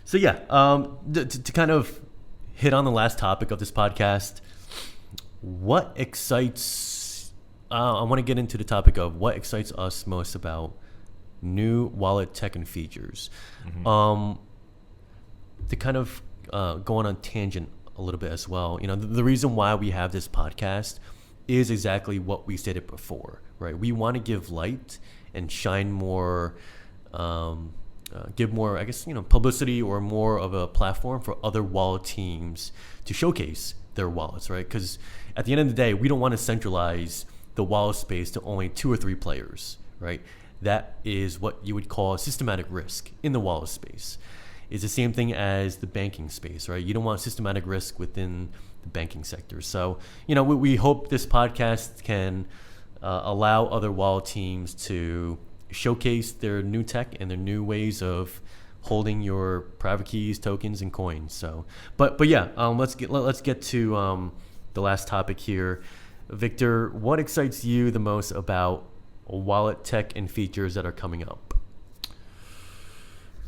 So yeah, to kind of hit on the last topic of this podcast, what excites? I want to get into the topic of what excites us most about new wallet tech and features. To kind of go on a tangent a little bit as well. The reason why we have this podcast is exactly what we stated before, right? We want to give light and shine more, give more, I guess, publicity or more of a platform for other wallet teams to showcase their wallets, right? Because at the end of the day, we don't want to centralize the wallet space to only 2 or 3 players, right? That is what you would call systematic risk in the wallet space. It's the same thing as the banking space, right? You don't want systematic risk within the banking sector. So, we hope this podcast can allow other wallet teams to showcase their new tech and their new ways of holding your private keys, tokens, and coins. So, but yeah, let's get to the last topic here. Victor, what excites you the most about wallet tech and features that are coming up?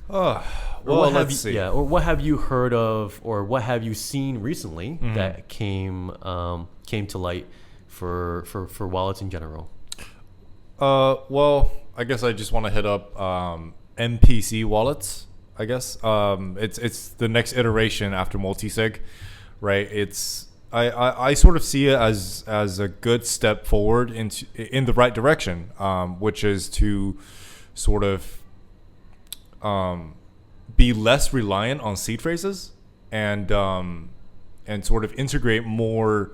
Well, let's see. Yeah, or what have you heard of, or what have you seen recently that came to light for wallets in general? Well, I guess I just want to hit up MPC wallets. I guess it's the next iteration after multisig, right? I sort of see it as a good step forward in the right direction, which is to sort of be less reliant on seed phrases and sort of integrate more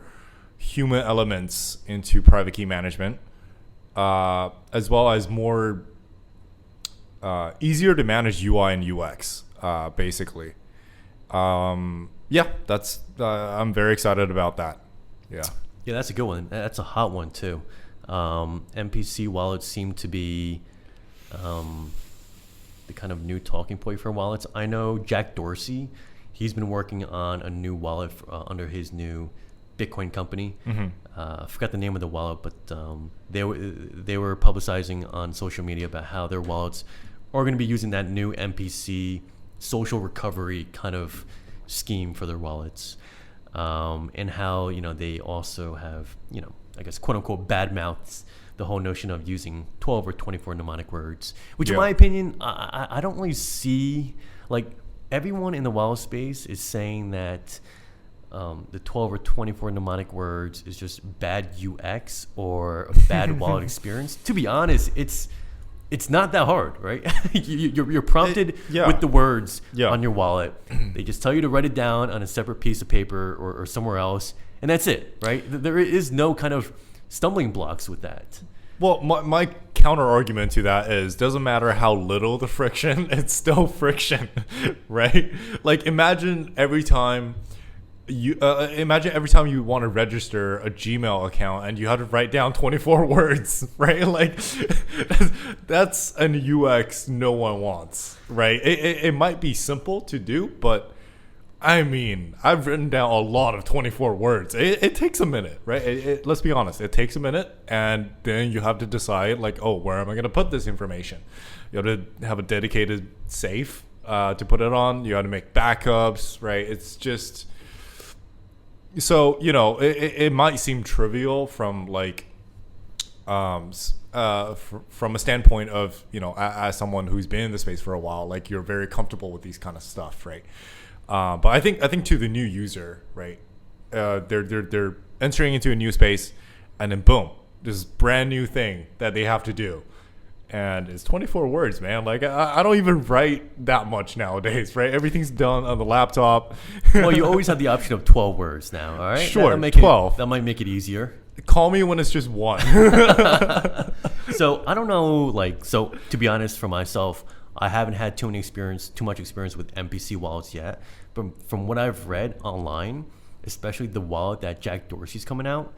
human elements into private key management, as well as more easier to manage UI and UX, basically. Yeah, that's I'm very excited about that. Yeah, that's a good one. That's a hot one too. MPC wallets seem to be the kind of new talking point for wallets. I know Jack Dorsey, he's been working on a new wallet under his new Bitcoin company. I forgot the name of the wallet, but they were publicizing on social media about how their wallets are going to be using that new MPC social recovery kind of scheme for their wallets, and how they also have I guess quote unquote bad mouths the whole notion of using 12 or 24 mnemonic words, which in my opinion, I don't really see. Like, everyone in the wallet space is saying that the 12 or 24 mnemonic words is just bad UX or a bad wallet experience. To be honest, it's not that hard, right? You're prompted with the words on your wallet. They just tell you to write it down on a separate piece of paper or somewhere else, and that's it, right? There is no kind of stumbling blocks with that. Well, my counter argument to that is, doesn't matter how little the friction, it's still friction, right? Like, imagine every time you want to register a Gmail account and you have to write down 24 words, right? Like, that's an UX no one wants, right? It might be simple to do, but I mean, I've written down a lot of 24 words. It takes a minute, right? Let's be honest. It takes a minute, and then you have to decide, like, oh, where am I going to put this information? You have to have a dedicated safe to put it on. You have to make backups, right? It's just... So, it might seem trivial from, like, from a standpoint of, as someone who's been in the space for a while, like, you're very comfortable with these kind of stuff, right? But I think to the new user, right, they're entering into a new space, and then boom, this brand new thing that they have to do, and it's 24 words, man. Like, I don't even write that much nowadays, right? Everything's done on the laptop. Well, you always have the option of 12 words now, all right? Sure, 12. That might make it easier. Call me when it's just one. So I don't know, like, so to be honest, for myself, I haven't had too much experience with MPC wallets yet. But from what I've read online, especially the wallet that Jack Dorsey's coming out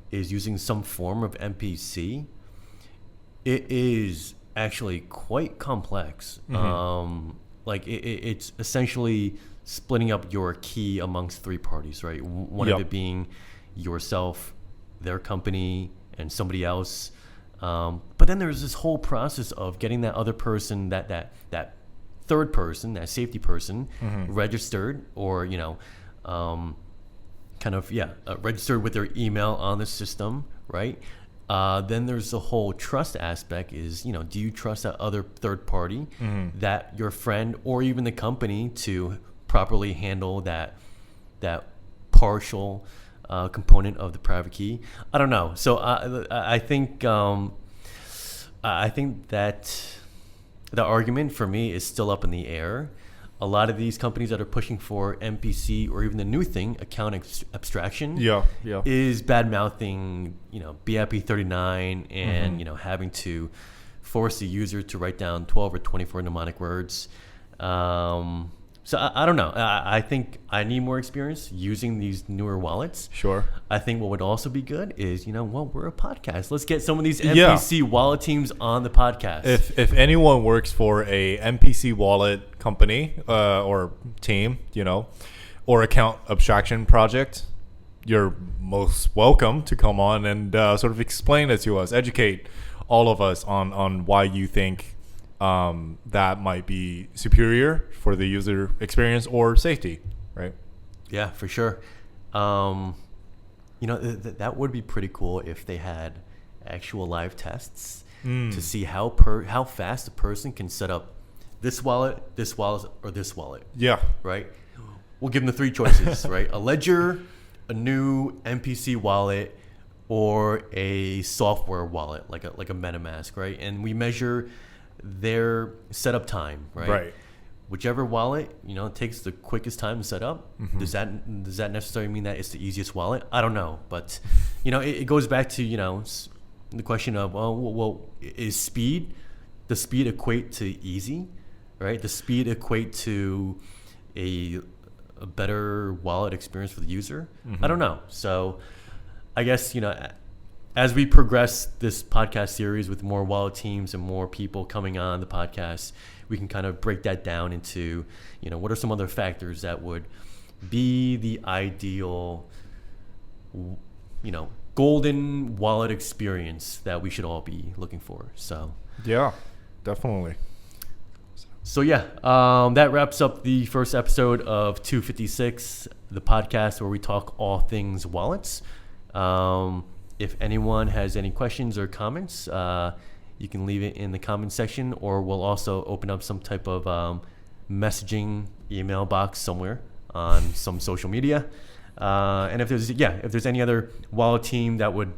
is using some form of MPC. It is actually quite complex. Like it's essentially splitting up your key amongst 3 parties, right? One of it being yourself, their company, and somebody else. But then there's this whole process of getting that other person, that third person, that safety person, registered or registered with their email on the system, right? Then there's the whole trust aspect is, do you trust that other third party, that your friend or even the company to properly handle that partial component of the private key? I don't know. So I think that the argument for me is still up in the air. A lot of these companies that are pushing for MPC or even the new thing, account abstraction, is bad mouthing, BIP 39 and having to force the user to write down 12 or 24 mnemonic words. So I don't know. I think I need more experience using these newer wallets. Sure. I think what would also be good is, we're a podcast. Let's get some of these MPC wallet teams on the podcast. If anyone works for a MPC wallet company or team, or account abstraction project, you're most welcome to come on and sort of explain it to us, educate all of us on why you think that might be superior for the user experience or safety, right? Yeah, for sure. That would be pretty cool if they had actual live tests to see how fast a person can set up this wallet, or this wallet. Yeah. Right? We'll give them the three choices, right? A ledger, a new MPC wallet, or a software wallet, like a MetaMask, right? And we measure their setup time, right? Right. Whichever wallet takes the quickest time to set up. Does that necessarily mean that it's the easiest wallet? I don't know, but it goes back to the question of is the speed equate to easy, right? The speed equate to a better wallet experience for the user? I don't know. So I guess as we progress this podcast series with more wallet teams and more people coming on the podcast, we can kind of break that down into, what are some other factors that would be the ideal, golden wallet experience that we should all be looking for. So yeah, definitely. So that wraps up the first episode of 256, the podcast where we talk all things wallets. If anyone has any questions or comments, you can leave it in the comment section, or we'll also open up some type of messaging email box somewhere on some social media. And if there's any other wallet team that would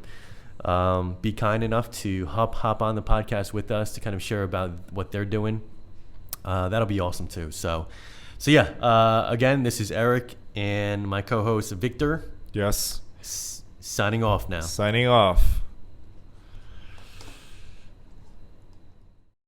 be kind enough to hop on the podcast with us to kind of share about what they're doing, that'll be awesome too. So again, this is Eric and my co-host Victor. Yes. Signing off now. Signing off.